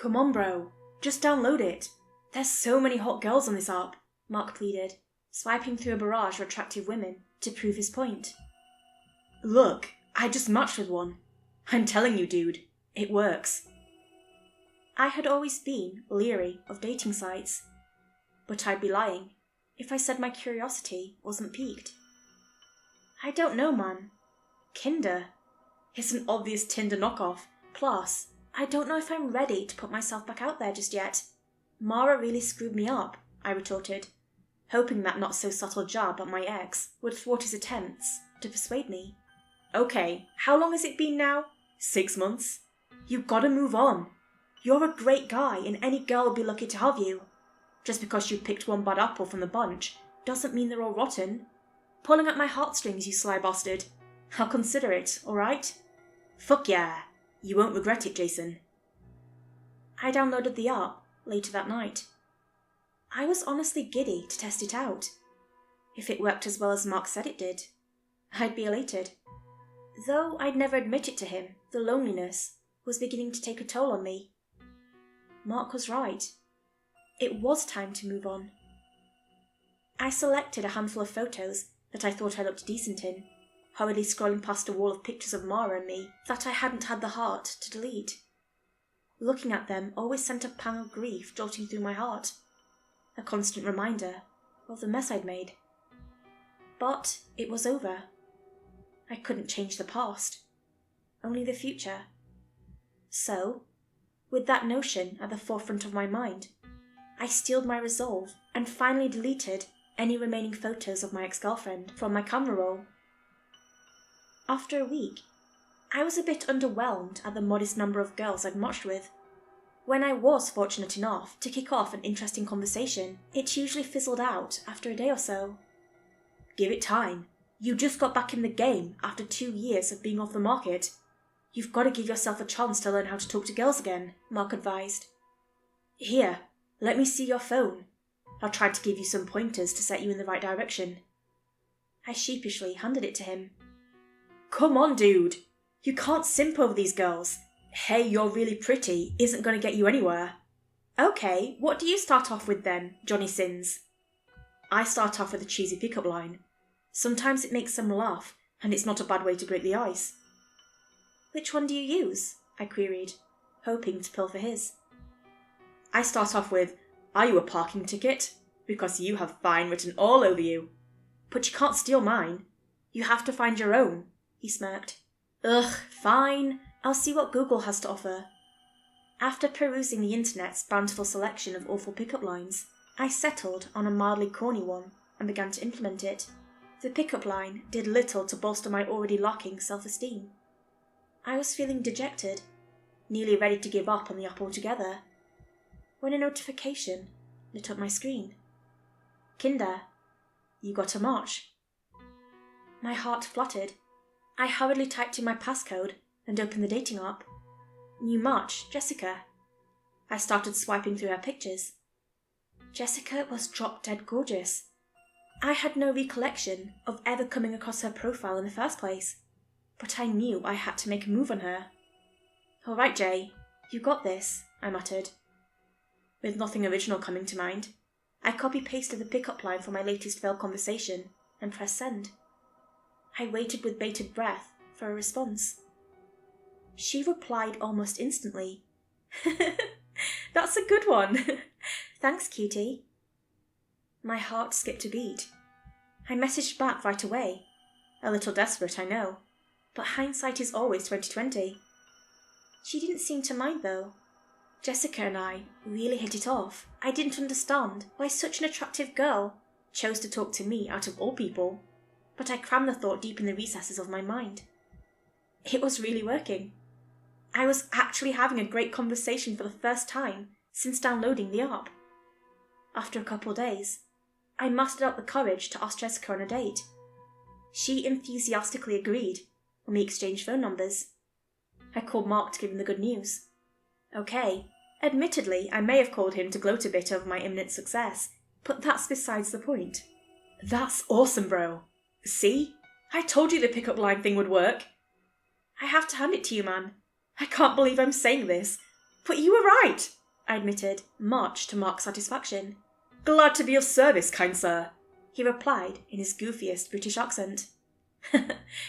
Come on, bro. Just download it. There's so many hot girls on this app, Mark pleaded, swiping through a barrage of attractive women to prove his point. Look, I just matched with one. I'm telling you, dude, it works. I had always been leery of dating sites, but I'd be lying if I said my curiosity wasn't piqued. I don't know, man. Kinder. It's an obvious Tinder knockoff. Plus, I don't know if I'm ready to put myself back out there just yet. Mara really screwed me up, I retorted, hoping that not-so-subtle jab at my ex would thwart his attempts to persuade me. Okay, how long has it been now? 6 months? You gotta move on. You're a great guy and any girl will be lucky to have you. Just because you picked one bad apple from the bunch doesn't mean they're all rotten. Pulling at my heartstrings, you sly bastard. I'll consider it, alright? Fuck yeah. You won't regret it, Jason. I downloaded the app later that night. I was honestly giddy to test it out. If it worked as well as Mark said it did, I'd be elated. Though I'd never admit it to him, the loneliness was beginning to take a toll on me. Mark was right. It was time to move on. I selected a handful of photos that I thought I looked decent in, hurriedly scrolling past a wall of pictures of Mara and me that I hadn't had the heart to delete. Looking at them always sent a pang of grief jolting through my heart, a constant reminder of the mess I'd made. But it was over. I couldn't change the past, only the future. So, with that notion at the forefront of my mind, I steeled my resolve and finally deleted any remaining photos of my ex-girlfriend from my camera roll. After a week, I was a bit underwhelmed at the modest number of girls I'd matched with. When I was fortunate enough to kick off an interesting conversation, it usually fizzled out after a day or so. Give it time. You just got back in the game after 2 years of being off the market. You've got to give yourself a chance to learn how to talk to girls again, Mark advised. Here, let me see your phone. I'll try to give you some pointers to set you in the right direction. I sheepishly handed it to him. Come on, dude. You can't simp over these girls. Hey, you're really pretty isn't going to get you anywhere. Okay, what do you start off with then, Johnny Sins? I start off with a cheesy pickup line. Sometimes it makes them laugh, and it's not a bad way to break the ice. Which one do you use? I queried, hoping to pilfer his. I start off with, are you a parking ticket? Because you have fine written all over you. But you can't steal mine. You have to find your own, he smirked. Ugh, fine. I'll see what Google has to offer. After perusing the internet's bountiful selection of awful pickup lines, I settled on a mildly corny one and began to implement it. The pickup line did little to bolster my already lacking self-esteem. I was feeling dejected, nearly ready to give up on the app altogether, when a notification lit up my screen. Kinder, you got a match. My heart fluttered. I hurriedly typed in my passcode and opened the dating app. New match, Jessica. I started swiping through her pictures. Jessica was drop-dead gorgeous. I had no recollection of ever coming across her profile in the first place, but I knew I had to make a move on her. All right, Jay, you got this, I muttered. With nothing original coming to mind, I copy-pasted the pickup line from my latest failed conversation and pressed send. I waited with bated breath for a response. She replied almost instantly. That's a good one. Thanks, cutie. My heart skipped a beat. I messaged back right away. A little desperate, I know, but hindsight is always 20/20. She didn't seem to mind, though. Jessica and I really hit it off. I didn't understand why such an attractive girl chose to talk to me out of all people, but I crammed the thought deep in the recesses of my mind. It was really working. I was actually having a great conversation for the first time since downloading the app. After a couple days, I mustered up the courage to ask Jessica on a date. She enthusiastically agreed, and we exchanged phone numbers. I called Mark to give him the good news. Okay, admittedly, I may have called him to gloat a bit over my imminent success, but that's besides the point. That's awesome, bro. See? I told you the pickup line thing would work. I have to hand it to you, man. I can't believe I'm saying this, But you were right, I admitted, much to Mark's satisfaction. Glad to be of service, kind sir, he replied in his goofiest British accent.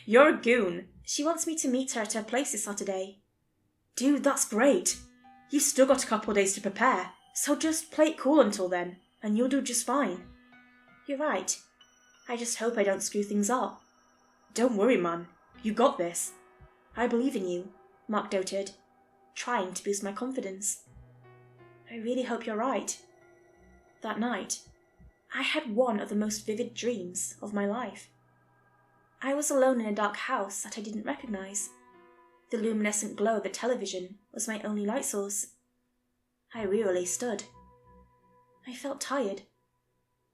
You're a goon. She wants me to meet her at her place this Saturday. Dude, that's great. You've still got a couple of days to prepare, so just play it cool until then, and you'll do just fine. You're right. I just hope I don't screw things up. Don't worry, man. You got this. I believe in you, Mark doted, trying to boost my confidence. I really hope you're right. That night, I had one of the most vivid dreams of my life. I was alone in a dark house that I didn't recognize. The luminescent glow of the television was my only light source. I wearily stood. I felt tired.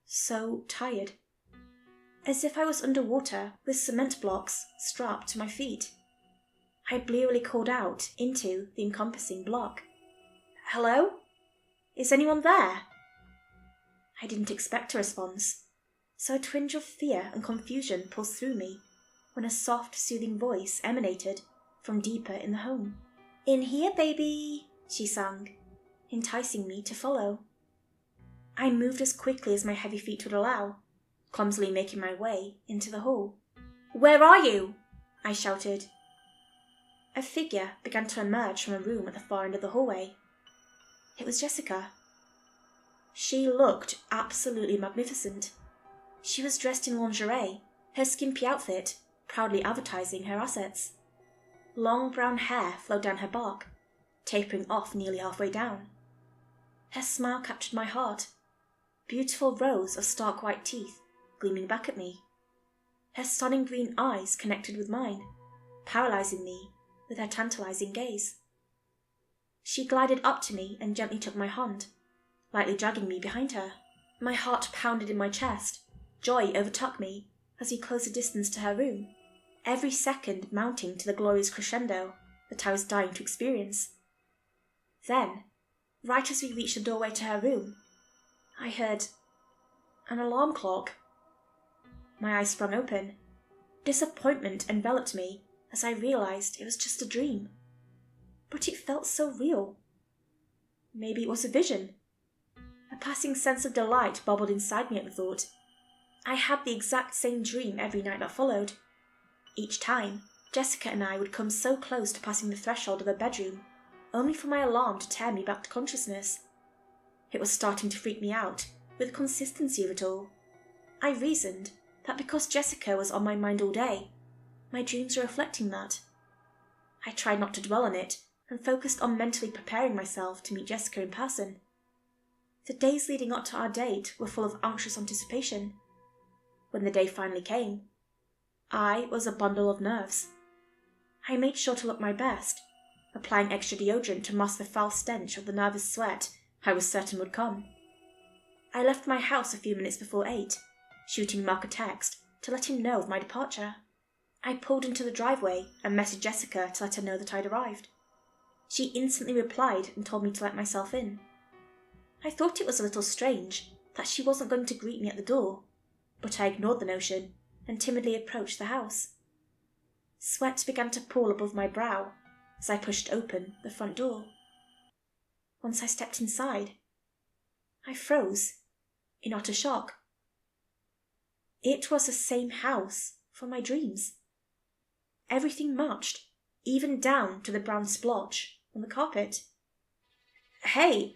So tired. As if I was underwater with cement blocks strapped to my feet. I blearily called out into the encompassing block. Hello? Is anyone there? I didn't expect a response, so a twinge of fear and confusion pulsed through me when a soft, soothing voice emanated from deeper in the home. In here, baby, she sang, enticing me to follow. I moved as quickly as my heavy feet would allow, clumsily making my way into the hall. Where are you? I shouted. A figure began to emerge from a room at the far end of the hallway. It was Jessica. She looked absolutely magnificent. She was dressed in lingerie, her skimpy outfit proudly advertising her assets. Long brown hair flowed down her back, tapering off nearly halfway down. Her smile captured my heart, beautiful rows of stark white teeth gleaming back at me. Her stunning green eyes connected with mine, paralyzing me with her tantalizing gaze. She glided up to me and gently took my hand, lightly dragging me behind her. My heart pounded in my chest. Joy overtook me as we closed the distance to her room, every second mounting to the glorious crescendo that I was dying to experience. Then, right as we reached the doorway to her room, I heard an alarm clock. My eyes sprung open. Disappointment enveloped me as I realized it was just a dream. But it felt so real. Maybe it was a vision. A passing sense of delight bubbled inside me at the thought. I had the exact same dream every night that followed. Each time, Jessica and I would come so close to passing the threshold of her bedroom, only for my alarm to tear me back to consciousness. It was starting to freak me out, with the consistency of it all. I reasoned that because Jessica was on my mind all day, my dreams were reflecting that. I tried not to dwell on it, and focused on mentally preparing myself to meet Jessica in person. The days leading up to our date were full of anxious anticipation. When the day finally came, I was a bundle of nerves. I made sure to look my best, applying extra deodorant to mask the foul stench of the nervous sweat I was certain would come. I left my house a few minutes before 8, shooting Mark a text to let him know of my departure. I pulled into the driveway and messaged Jessica to let her know that I'd arrived. She instantly replied and told me to let myself in. I thought it was a little strange that she wasn't going to greet me at the door, but I ignored the notion and timidly approached the house. Sweat began to pool above my brow as I pushed open the front door. Once I stepped inside, I froze in utter shock. It was the same house from my dreams. Everything matched, even down to the brown splotch on the carpet. Hey,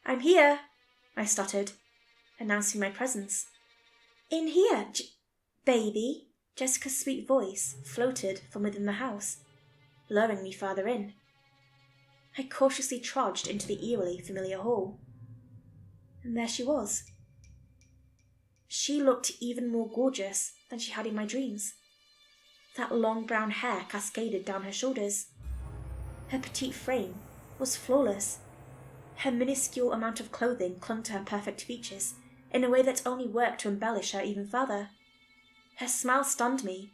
I'm here, I stuttered, announcing my presence. In here, baby, Jessica's sweet voice floated from within the house, luring me farther in. I cautiously trudged into the eerily familiar hall. And there she was. She looked even more gorgeous than she had in my dreams. That long brown hair cascaded down her shoulders. Her petite frame was flawless. Her minuscule amount of clothing clung to her perfect features in a way that only worked to embellish her even further. Her smile stunned me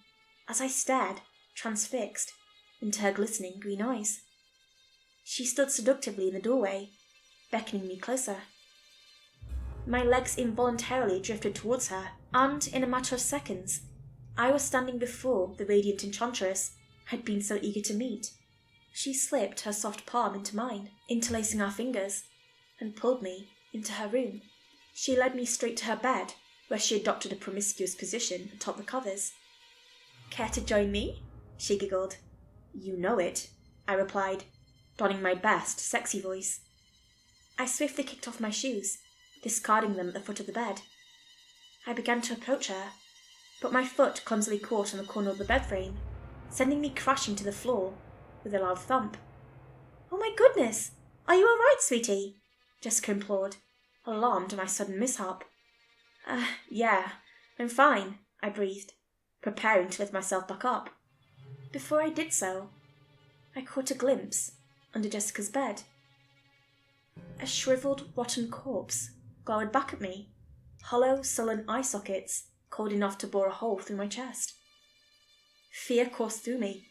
as I stared, transfixed, into her glistening green eyes. She stood seductively in the doorway, beckoning me closer. My legs involuntarily drifted towards her, and in a matter of seconds, I was standing before the radiant enchantress I'd been so eager to meet. She slipped her soft palm into mine, interlacing our fingers, and pulled me into her room. She led me straight to her bed, where she adopted a promiscuous position atop the covers. "Care to join me?" she giggled. "You know it," I replied, donning my best, sexy voice. I swiftly kicked off my shoes, discarding them at the foot of the bed. I began to approach her, but my foot clumsily caught on the corner of the bed frame, sending me crashing to the floor with a loud thump. "Oh my goodness! Are you all right, sweetie?" Jessica implored, alarmed at my sudden mishap. Yeah, I'm fine," I breathed, preparing to lift myself back up. Before I did so, I caught a glimpse under Jessica's bed. A shriveled, rotten corpse glowered back at me, hollow, sullen eye sockets cold enough to bore a hole through my chest. Fear coursed through me.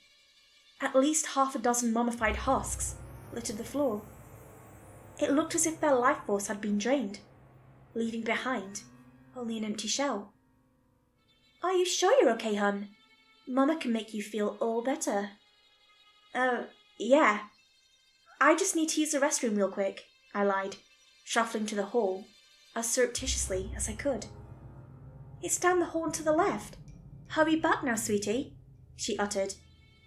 At least 6 mummified husks littered the floor. It looked as if their life force had been drained, leaving behind only an empty shell. "Are you sure you're okay, hun? Mama can make you feel all better." Yeah. I just need to use the restroom real quick," I lied, shuffling to the hall as surreptitiously as I could. "It's down the hall and to the left. Hurry back now, sweetie," she uttered,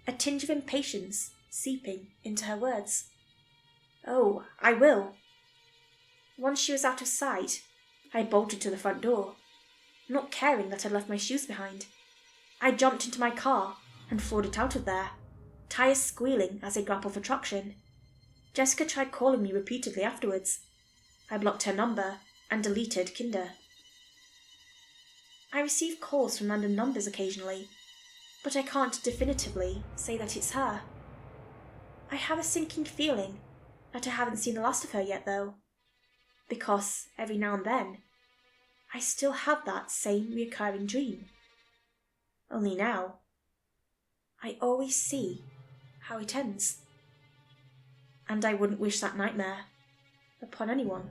a tinge of impatience seeping into her words. "Oh, I will." Once she was out of sight, I bolted to the front door, not caring that I'd left my shoes behind. I jumped into my car and floored it out of there, tires squealing as I grappled for traction. Jessica tried calling me repeatedly afterwards. I blocked her number and deleted Kinder. I receive calls from random numbers occasionally, but I can't definitively say that it's her. I have a sinking feeling that I haven't seen the last of her yet, though, because every now and then I still have that same recurring dream. Only now, I always see how it ends. And I wouldn't wish that nightmare upon anyone.